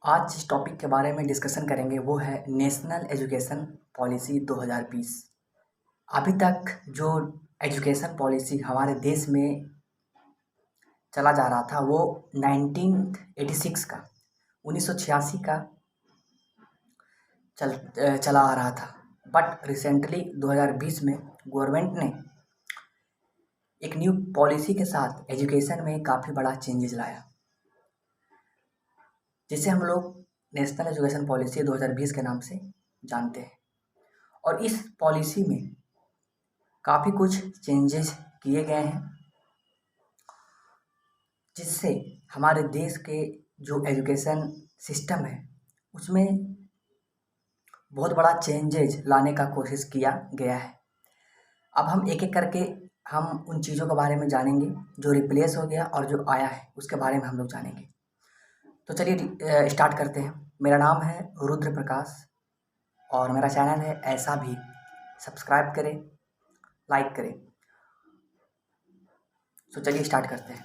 आज जिस टॉपिक के बारे में डिस्कशन करेंगे वो है नेशनल एजुकेशन पॉलिसी 2020। अभी तक जो एजुकेशन पॉलिसी हमारे देश में चला जा रहा था वो 1986 का 1986 का चला आ रहा था। बट रिसेंटली 2020 में गवर्नमेंट ने एक न्यू पॉलिसी के साथ एजुकेशन में काफ़ी बड़ा चेंजेस लाया, जिसे हम लोग नेशनल एजुकेशन पॉलिसी 2020 के नाम से जानते हैं। और इस पॉलिसी में काफ़ी कुछ चेंजेस किए गए हैं, जिससे हमारे देश के जो एजुकेशन सिस्टम है उसमें बहुत बड़ा चेंजेस लाने का कोशिश किया गया है। अब हम एक एक करके हम उन चीज़ों के बारे में जानेंगे जो रिप्लेस हो गया और जो आया है उसके बारे में हम लोग जानेंगे। तो चलिए स्टार्ट करते हैं। मेरा नाम है रुद्र प्रकाश और मेरा चैनल है ऐसा भी। सब्सक्राइब करें, लाइक करें। तो चलिए स्टार्ट करते हैं।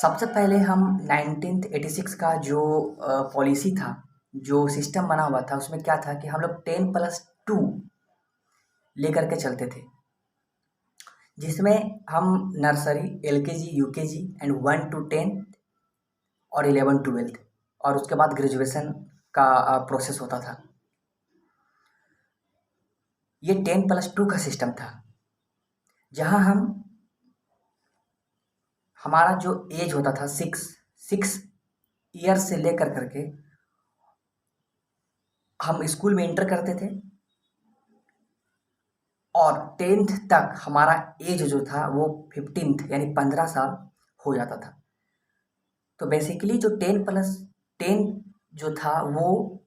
सबसे पहले हम 1986 का जो पॉलिसी था, जो सिस्टम बना हुआ था, उसमें क्या था कि हम लोग 10+2 लेकर के चलते थे, जिसमें हम nursery, LKG, UKG and 1 to 10 और 11 12 और उसके बाद ग्रेजुएशन का प्रोसेस होता था। ये 10+2 का सिस्टम था, जहां हमारा जो एज होता था 6 ईयर से लेकर करके हम स्कूल में इंटर करते थे और 10th तक हमारा एज जो था वो 15th यानी 15 साल हो जाता था। तो बेसिकली जो 10+10 जो था वो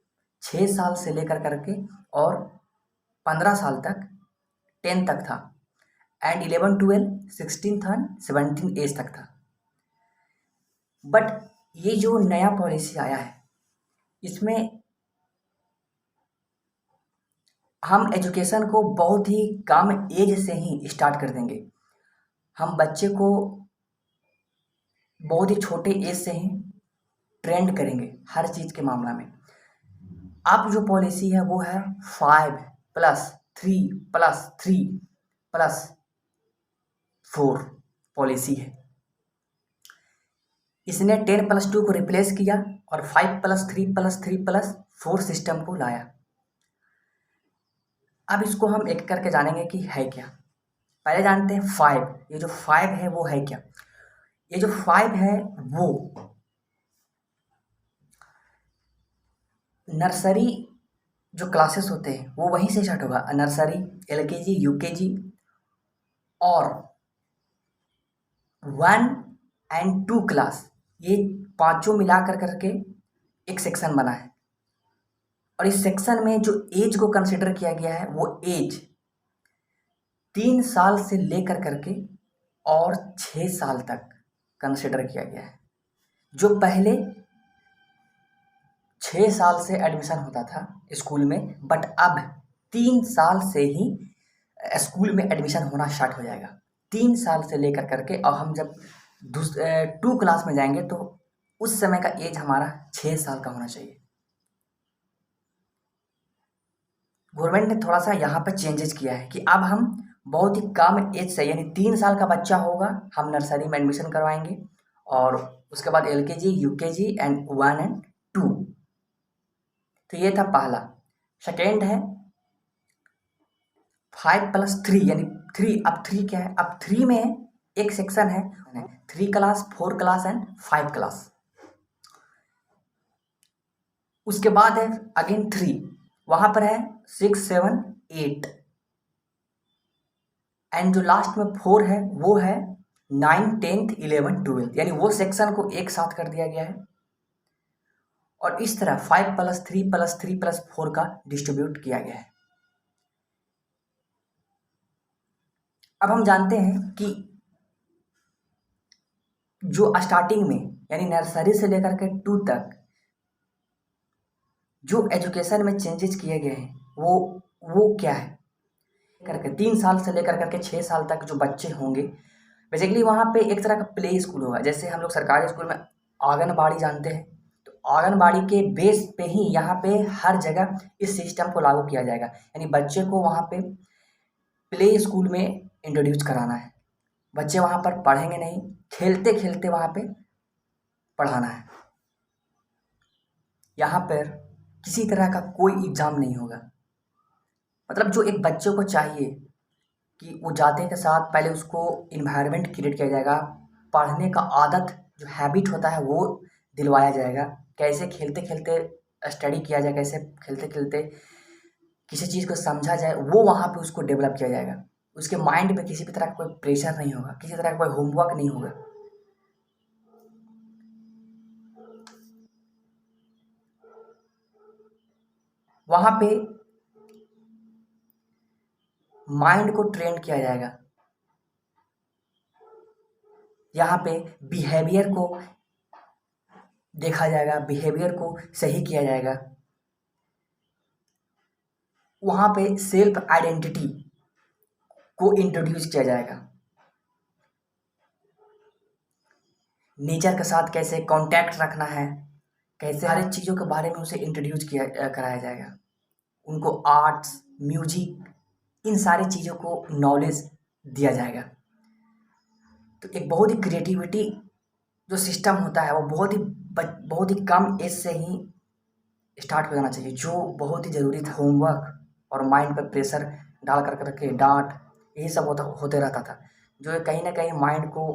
6 साल से लेकर करके और 15 साल तक 10 तक था, एंड 11 12 16 एंड 17 एज तक था। बट ये जो नया पॉलिसी आया है इसमें हम एजुकेशन को बहुत ही कम एज से ही स्टार्ट कर देंगे। हम बच्चे को बहुत ही छोटे एज से ही ट्रेंड करेंगे हर चीज़ के मामला में। अब जो पॉलिसी है वो है 5+3+3+4 पॉलिसी है। इसने 10+2 को रिप्लेस किया और 5+3+3+4 सिस्टम को लाया। अब इसको हम एक करके जानेंगे कि है क्या। पहले जानते हैं 5। ये जो 5 है वो है क्या। ये जो 5 है वो नर्सरी जो क्लासेस होते हैं वो वहीं से स्टार्ट होगा। नर्सरी, LKG, UKG और 1 and 2 क्लास, ये पांचों मिलाकर करके एक सेक्शन बना है। और इस सेक्शन में जो एज को कंसिडर किया गया है वो एज 3 साल से लेकर करके और 6 साल तक कंसिडर किया गया है। जो पहले 6 साल से एडमिशन होता था स्कूल में, बट अब 3 साल से ही स्कूल में एडमिशन होना स्टार्ट हो जाएगा। 3 साल से लेकर करके, और हम जब 2 क्लास में जाएंगे तो उस समय का एज हमारा 6 साल का होना चाहिए। गवर्नमेंट ने थोड़ा सा यहाँ पर चेंजेस किया है कि अब हम बहुत ही कम एज से, यानी 3 साल का बच्चा होगा हम नर्सरी में एडमिशन करवाएंगे, और उसके बाद LKG, UKG एंड 1 and 2। तो ये था पहला। सेकेंड है 5+3 यानी 3। अब 3 क्या है, अब 3 में एक सेक्शन है 3 क्लास, 4 क्लास एंड 5 क्लास। उसके बाद है अगेन 3, वहां पर है 6 7 8, एंड जो लास्ट में 4 है वो है 9 10 11 12, यानी वो सेक्शन को एक साथ कर दिया गया है। और इस तरह 5+3+3+4 का डिस्ट्रीब्यूट किया गया है। अब हम जानते हैं कि जो स्टार्टिंग में यानी नर्सरी से लेकर के 2 तक जो एजुकेशन में चेंजेस किए गए हैं वो क्या है करके 3 साल से लेकर करके 6 साल तक जो बच्चे होंगे, बेसिकली वहाँ पे एक तरह का प्ले स्कूल होगा। जैसे हम लोग सरकारी स्कूल में आंगनबाड़ी जानते हैं, तो आंगनबाड़ी के बेस पे ही यहाँ पे हर जगह इस सिस्टम को लागू किया जाएगा। यानी बच्चे को वहाँ पे प्ले स्कूल में इंट्रोड्यूस कराना है। बच्चे वहाँ पर पढ़ेंगे नहीं, खेलते खेलते वहाँ पे पढ़ाना है। यहाँ पर किसी तरह का कोई एग्ज़ाम नहीं होगा। मतलब जो एक बच्चे को चाहिए कि वो जाते के साथ पहले उसको इन्वायरमेंट क्रिएट किया जाएगा, पढ़ने का आदत जो हैबिट होता है वो दिलवाया जाएगा, कैसे खेलते खेलते स्टडी किया जाए, कैसे खेलते खेलते किसी चीज़ को समझा जाए, वो वहाँ पे उसको डेवलप किया जाएगा। उसके माइंड पे किसी भी तरह का कोई प्रेशर नहीं होगा, किसी तरह का कोई होमवर्क नहीं होगा। वहाँ पे माइंड को ट्रेन किया जाएगा। यहाँ पे बिहेवियर को देखा जाएगा, बिहेवियर को सही किया जाएगा। वहाँ पे सेल्फ आइडेंटिटी को इंट्रोड्यूस किया जाएगा। नेचर के साथ कैसे कांटेक्ट रखना है, कैसे हर एक चीज़ों के बारे में उसे इंट्रोड्यूस किया कराया जाएगा। उनको आर्ट्स, म्यूजिक, इन सारी चीज़ों को नॉलेज दिया जाएगा। तो एक बहुत ही क्रिएटिविटी जो सिस्टम होता है वो बहुत ही कम एज से ही स्टार्ट हो जाना चाहिए, जो बहुत ही ज़रूरी था। होमवर्क और माइंड पर प्रेशर डाल कर के डांट, यही सब होते रहता था, जो कहीं ना कहीं माइंड को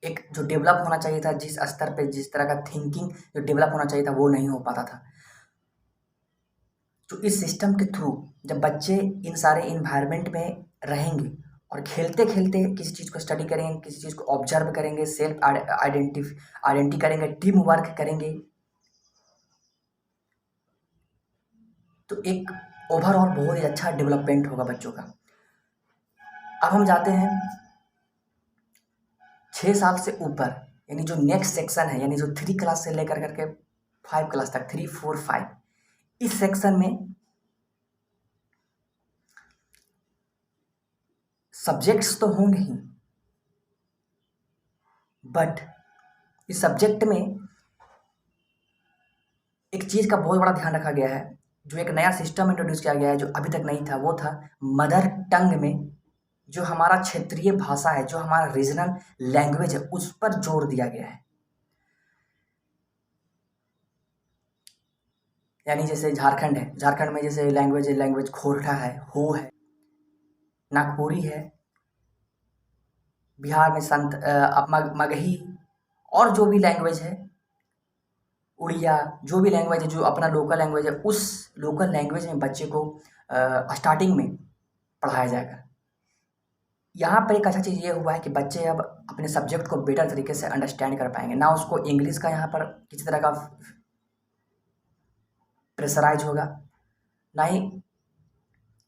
एक जो डेवलप होना चाहिए था, जिस स्तर पे जिस तरह का थिंकिंग जो डेवलप होना चाहिए था वो नहीं हो पाता था। तो इस सिस्टम के थ्रू जब बच्चे इन सारे इन्वायरमेंट में रहेंगे और खेलते खेलते किसी चीज़ को स्टडी करेंगे, किसी चीज़ को ऑब्जर्व करेंगे, सेल्फ आइडेंटिटी करेंगे, टीम वर्क करेंगे, तो एक ओवरऑल बहुत ही अच्छा डेवलपमेंट होगा बच्चों का। अब हम जाते हैं 6 साल से ऊपर, यानी जो नेक्स्ट सेक्शन है, यानी जो 3 क्लास से लेकर करके 5 क्लास तक, 3, 4, 5, इस सेक्शन में सब्जेक्ट्स तो होंगे ही, बट इस सब्जेक्ट में एक चीज़ का बहुत बड़ा ध्यान रखा गया है। जो एक नया सिस्टम इंट्रोड्यूस किया गया है जो अभी तक नहीं था, वो था मदर टंग में जो हमारा क्षेत्रीय भाषा है, जो हमारा रीजनल लैंग्वेज है, उस पर जोर दिया गया है। यानी जैसे झारखंड है, झारखंड में जैसे लैंग्वेज खोरठा है, हो है, नागपुरी है, बिहार में मगही, और जो भी लैंग्वेज है, उड़िया, जो भी लैंग्वेज है, जो अपना लोकल लैंग्वेज है, उस लोकल लैंग्वेज में बच्चे को स्टार्टिंग में पढ़ाया जाएगा। यहाँ पर एक अच्छा चीज़ ये हुआ है कि बच्चे अब अपने सब्जेक्ट को बेटर तरीके से अंडरस्टैंड कर पाएंगे, ना उसको इंग्लिश का यहाँ पर किसी तरह का प्रेशराइज होगा, ना ही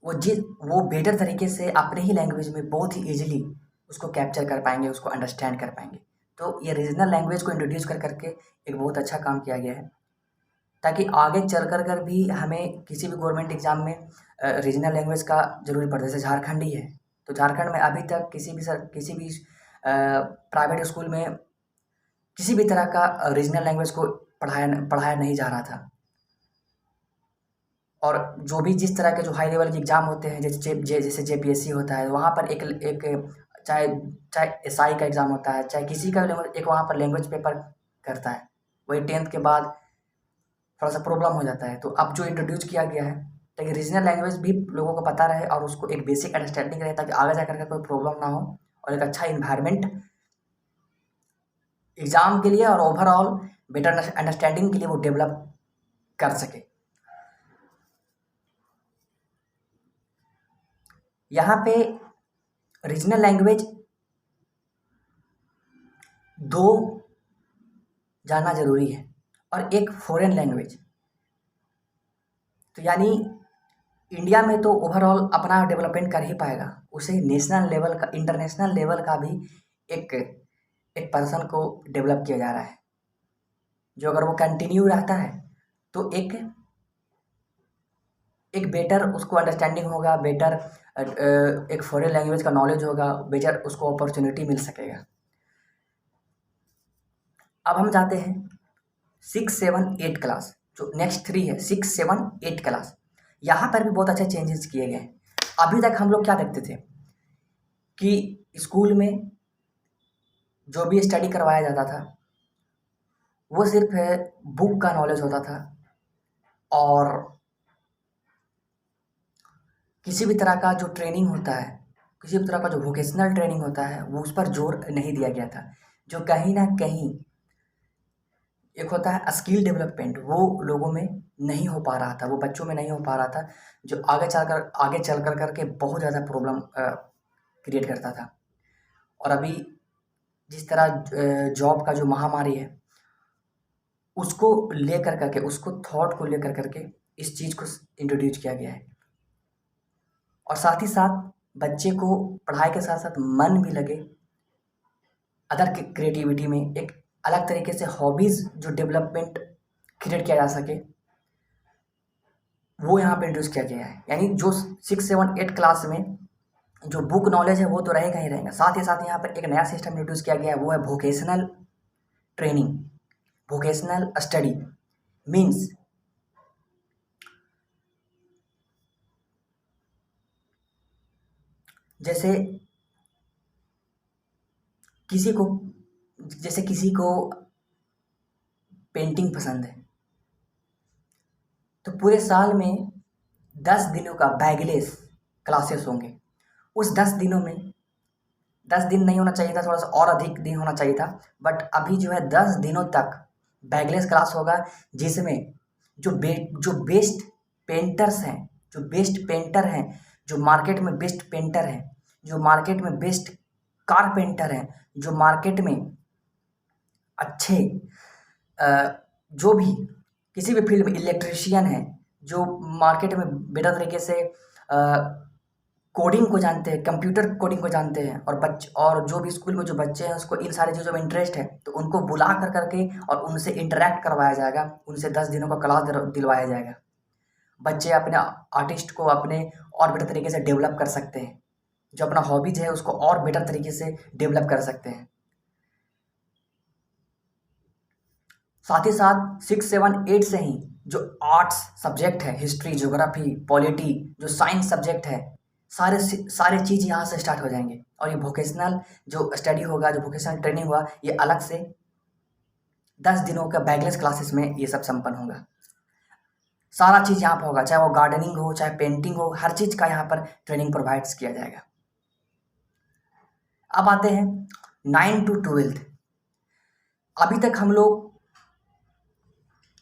वो बेटर तरीके से अपने ही लैंग्वेज में बहुत ही ईजिली उसको कैप्चर कर पाएंगे, उसको अंडरस्टैंड कर पाएंगे। तो ये रीजनल लैंग्वेज को इंट्रोड्यूस कर करके एक बहुत अच्छा काम किया गया है, ताकि आगे चल कर भी हमें किसी भी गवर्नमेंट एग्ज़ाम में रीजनल लैंग्वेज का ज़रूरी पड़ता है। जैसे झारखंड ही है, तो झारखंड में अभी तक किसी भी प्राइवेट स्कूल में किसी भी तरह का रीजनल लैंग्वेज को पढ़ाया नहीं जा रहा था। और जो भी जिस तरह के जो हाई लेवल के एग्ज़ाम होते हैं, जैसे जेपीएससी होता है, वहाँ पर एक चाहे चाहे एसआई का एग्ज़ाम होता है, चाहे किसी का भी एक वहाँ पर लैंग्वेज पेपर करता है, वही 10th के बाद थोड़ा सा प्रॉब्लम हो जाता है। तो अब जो इंट्रोड्यूस किया गया है ताकि रीजनल लैंग्वेज भी लोगों को पता रहे और उसको एक बेसिक अंडरस्टैंडिंग रहे, ताकि आगे जाकर के कोई प्रॉब्लम ना हो, और एक अच्छा इन्वायरमेंट एग्ज़ाम के लिए और ओवरऑल बेटर अंडरस्टैंडिंग के लिए वो डेवलप कर सके। यहाँ पे रीजनल लैंग्वेज 2 जानना ज़रूरी है और एक फॉरेन लैंग्वेज। तो यानी इंडिया में तो ओवरऑल अपना डेवलपमेंट कर ही पाएगा, उसे नेशनल लेवल का, इंटरनेशनल लेवल का भी एक एक पर्सन को डेवलप किया जा रहा है, जो अगर वो कंटिन्यू रहता है तो एक बेटर उसको अंडरस्टैंडिंग होगा, बेटर एक फॉरेन लैंग्वेज का नॉलेज होगा, बेटर उसको अपॉर्चुनिटी मिल सकेगा। अब हम जाते हैं 6, 7, 8 क्लास, जो नेक्स्ट 3 है, 6, 7, 8 क्लास। यहाँ पर भी बहुत अच्छे चेंजेस किए गए हैं। अभी तक हम लोग क्या देखते थे कि स्कूल में जो भी स्टडी करवाया जाता था वो सिर्फ बुक का नॉलेज होता था, और किसी भी तरह का जो ट्रेनिंग होता है, किसी भी तरह का जो वोकेशनल ट्रेनिंग होता है, वो उस पर जोर नहीं दिया गया था। जो कहीं ना कहीं एक होता है स्किल डेवलपमेंट, वो लोगों में नहीं हो पा रहा था, वो बच्चों में नहीं हो पा रहा था, जो आगे चल कर करके बहुत ज़्यादा प्रॉब्लम क्रिएट करता था। और अभी जिस तरह जॉब का जो महामारी है, उसको लेकर करके, उसको थॉट को लेकर करके इस चीज़ को इंट्रोड्यूस किया गया है। और साथ ही साथ बच्चे को पढ़ाई के साथ साथ मन भी लगे अदर क्रिएटिविटी में, एक अलग तरीके से हॉबीज़ जो डेवलपमेंट क्रिएट किया जा सके, वो यहाँ पे इंट्रोड्यूस किया गया है। यानी जो 6, 7, 8 क्लास में जो बुक नॉलेज है वो तो रहेगा ही रहेगा, साथ ही साथ यहाँ पर एक नया सिस्टम इंट्रोड्यूस किया गया है, वो है vocational training, vocational study. Means जैसे किसी को जैसे किसी को पेंटिंग पसंद है, तो पूरे साल में 10 दिनों का बैगलेस क्लासेस होंगे। उस 10 दिनों में 10 दिन नहीं होना चाहिए था, थोड़ा सा और अधिक दिन होना चाहिए था, बट अभी जो है 10 दिनों तक बैगलेस क्लास होगा, जिसमें जो बेस्ट पेंटर्स हैं, जो बेस्ट पेंटर हैं, जो मार्केट में बेस्ट पेंटर हैं, जो मार्केट में बेस्ट कारपेंटर हैं, जो मार्केट में अच्छे जो भी किसी भी फील्ड में इलेक्ट्रिशियन है, जो मार्केट में बेटर तरीके से कोडिंग को जानते हैं, कंप्यूटर कोडिंग को जानते हैं, और जो भी स्कूल में जो बच्चे हैं उसको इन सारी चीज़ों में इंटरेस्ट है, तो उनको बुला कर करके और उनसे इंटरेक्ट करवाया जाएगा, उनसे 10 दिनों का क्लास दिलवाया जाएगा। बच्चे अपने आर्टिस्ट को अपने और बेटर तरीके से डेवलप कर सकते हैं, जो अपना हॉबीज है उसको और बेटर तरीके से डेवलप कर सकते हैं। साथ ही साथ 6, 7, 8 से ही जो आर्ट्स सब्जेक्ट है, हिस्ट्री, ज्योग्राफी, पॉलिटी, जो साइंस सब्जेक्ट है, सारे चीज़ यहाँ से स्टार्ट हो जाएंगे। और ये वोकेशनल जो स्टडी होगा, जो वोकेशनल ट्रेनिंग हुआ, ये अलग से 10 दिनों का बैगलेस क्लासेस में ये सब संपन्न होगा। सारा चीज़ यहाँ पर होगा, चाहे वो गार्डनिंग हो, चाहे पेंटिंग हो, हर चीज़ का यहाँ पर ट्रेनिंग प्रोवाइड्स किया जाएगा। अब आते हैं 9 to 12। अभी तक हम लोग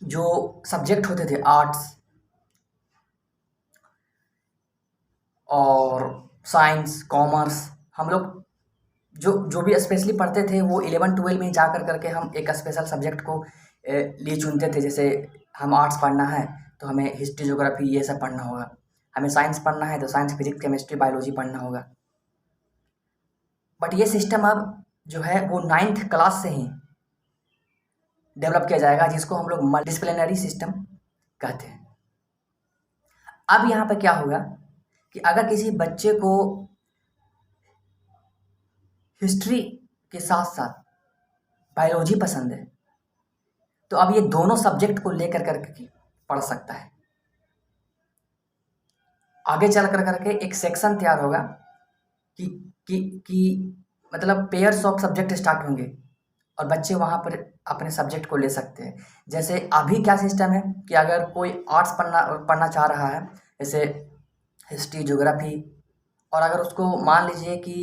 जो सब्जेक्ट होते थे आर्ट्स और साइंस, कॉमर्स, हम लोग जो जो भी स्पेशली पढ़ते थे वो 11, 12 में जा कर करके हम एक स्पेशल सब्जेक्ट को लिए चुनते थे। जैसे हम आर्ट्स पढ़ना है तो हमें हिस्ट्री, ज्योग्राफी ये सब पढ़ना होगा, हमें साइंस पढ़ना है तो साइंस, फिजिक्स, केमिस्ट्री, बायोलॉजी पढ़ना होगा। बट ये सिस्टम अब जो है वो 9th क्लास से ही डेवलप किया जाएगा, जिसको हम लोग मल्टीडिसिप्लिनरी सिस्टम कहते हैं। अब यहाँ पर क्या होगा कि अगर किसी बच्चे को हिस्ट्री के साथ साथ बायोलॉजी पसंद है, तो अब ये दोनों सब्जेक्ट को लेकर करके पढ़ सकता है। आगे चल कर करके एक सेक्शन तैयार होगा कि कि मतलब पेयर्स ऑफ सब्जेक्ट स्टार्ट होंगे और बच्चे वहाँ पर अपने सब्जेक्ट को ले सकते हैं। जैसे अभी क्या सिस्टम है कि अगर कोई आर्ट्स पढ़ना चाह रहा है, जैसे हिस्ट्री, ज्योग्राफी, और अगर उसको मान लीजिए कि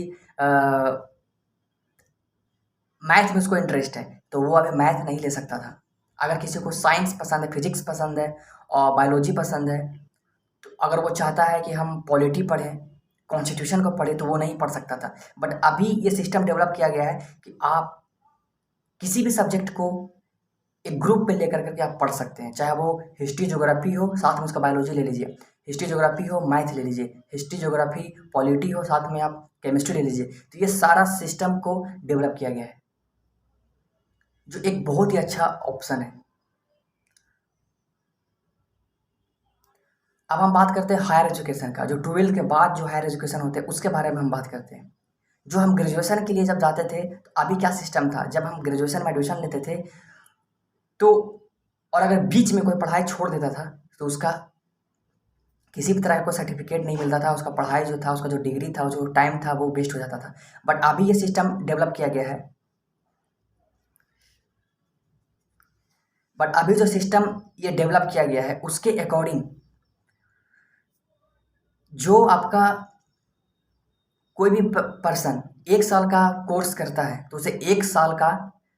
मैथ में उसको इंटरेस्ट है, तो वो अभी मैथ नहीं ले सकता था। अगर किसी को साइंस पसंद है, फिजिक्स पसंद है और बायोलॉजी पसंद है, तो अगर वो चाहता है कि हम पॉलिटी पढ़ें, कॉन्स्टिट्यूशन को पढ़ें, तो वो नहीं पढ़ सकता था। बट अभी ये सिस्टम डेवलप किया गया है कि आप किसी भी सब्जेक्ट को एक ग्रुप में लेकर करके आप पढ़ सकते हैं, चाहे वो हिस्ट्री, ज्योग्राफी हो, साथ में उसका बायोलॉजी ले लीजिए, हिस्ट्री, ज्योग्राफी हो, मैथ ले लीजिए, हिस्ट्री, ज्योग्राफी, पॉलिटी हो, साथ में आप केमिस्ट्री ले लीजिए। तो ये सारा सिस्टम को डेवलप किया गया है, जो एक बहुत ही अच्छा ऑप्शन है। अब हम बात करते हैं हायर एजुकेशन का, जो 12 के बाद जो हायर एजुकेशन होते हैं उसके बारे में हम बात करते हैं। जो हम ग्रेजुएशन के लिए जब जाते थे तो अभी क्या सिस्टम था, जब हम ग्रेजुएशन में एडमिशन लेते थे तो, और अगर बीच में कोई पढ़ाई छोड़ देता था तो उसका किसी भी तरह का कोई सर्टिफिकेट नहीं मिलता था, उसका पढ़ाई जो था, उसका जो डिग्री था, जो टाइम था वो वेस्ट हो जाता था। बट अभी ये सिस्टम डेवलप किया गया है। बट अभी जो सिस्टम ये डेवलप किया गया है उसके अकॉर्डिंग जो आपका कोई भी पर्सन 1 साल का कोर्स करता है तो उसे 1 साल का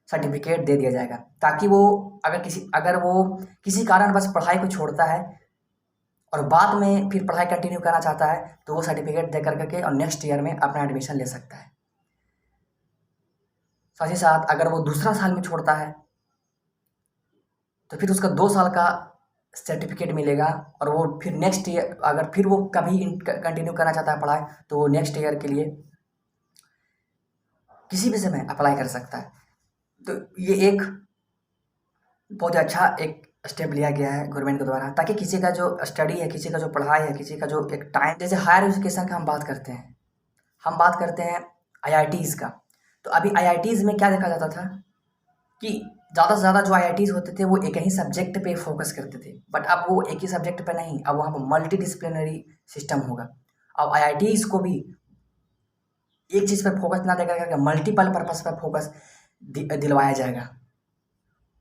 सर्टिफिकेट दे दिया जाएगा, ताकि वो अगर वो किसी कारणवश पढ़ाई को छोड़ता है और बाद में फिर पढ़ाई कंटिन्यू करना चाहता है तो वो सर्टिफिकेट दे करके और नेक्स्ट ईयर में अपना एडमिशन ले सकता है। साथ ही साथ अगर वो दूसरा साल में छोड़ता है तो फिर उसका 2 साल का सर्टिफिकेट मिलेगा, और वो फिर नेक्स्ट ईयर अगर फिर वो कभी कंटिन्यू करना चाहता है पढ़ाई तो वो नेक्स्ट ईयर के लिए किसी भी समय अप्लाई कर सकता है। तो ये एक बहुत अच्छा एक स्टेप लिया गया है गवर्नमेंट के द्वारा, ताकि किसी का जो स्टडी है, किसी का जो पढ़ाई है, किसी का जो एक टाइम, जैसे हायर एजुकेशन का हम बात करते हैं, आईआईटीज़ का। तो अभी आईआईटीज़ में क्या देखा जाता था कि ज़्यादा से ज़्यादा जो आईआईटीज़ होते थे वो एक ही सब्जेक्ट पे फोकस करते थे, बट अब वो एक ही सब्जेक्ट पे नहीं, अब वहाँ पर मल्टी डिसिप्लिनरी सिस्टम होगा। अब आईआईटीज़ को भी एक चीज़ पर फोकस ना देकर करके मल्टीपल पर्पस पर फोकस दिलवाया जाएगा।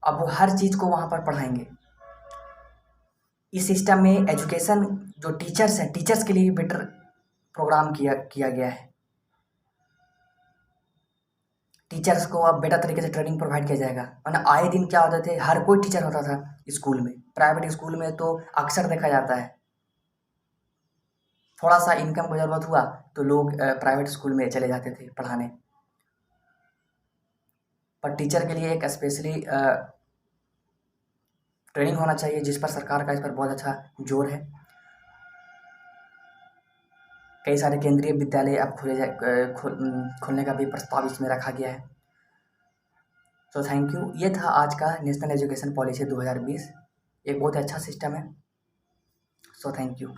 अब वो हर चीज़ को वहाँ पर पढ़ाएंगे। इस सिस्टम में एजुकेशन जो टीचर्स हैं, टीचर्स के लिए भी बेटर प्रोग्राम किया गया है। टीचर्स को अब बेटर तरीके से ट्रेनिंग प्रोवाइड किया जाएगा, वरना आए दिन क्या होते थे, हर कोई टीचर होता था स्कूल में। प्राइवेट स्कूल में तो अक्सर देखा जाता है थोड़ा सा इनकम को ज़रूरत हुआ तो लोग प्राइवेट स्कूल में चले जाते थे पढ़ाने, पर टीचर के लिए एक स्पेशली ट्रेनिंग होना चाहिए, जिस पर सरकार का इस पर बहुत अच्छा जोर है। कई सारे केंद्रीय विद्यालय अब खोलने का भी प्रस्ताव इसमें रखा गया है। So thank you. ये था आज का नेशनल एजुकेशन पॉलिसी 2020। एक बहुत अच्छा सिस्टम है। So thank you.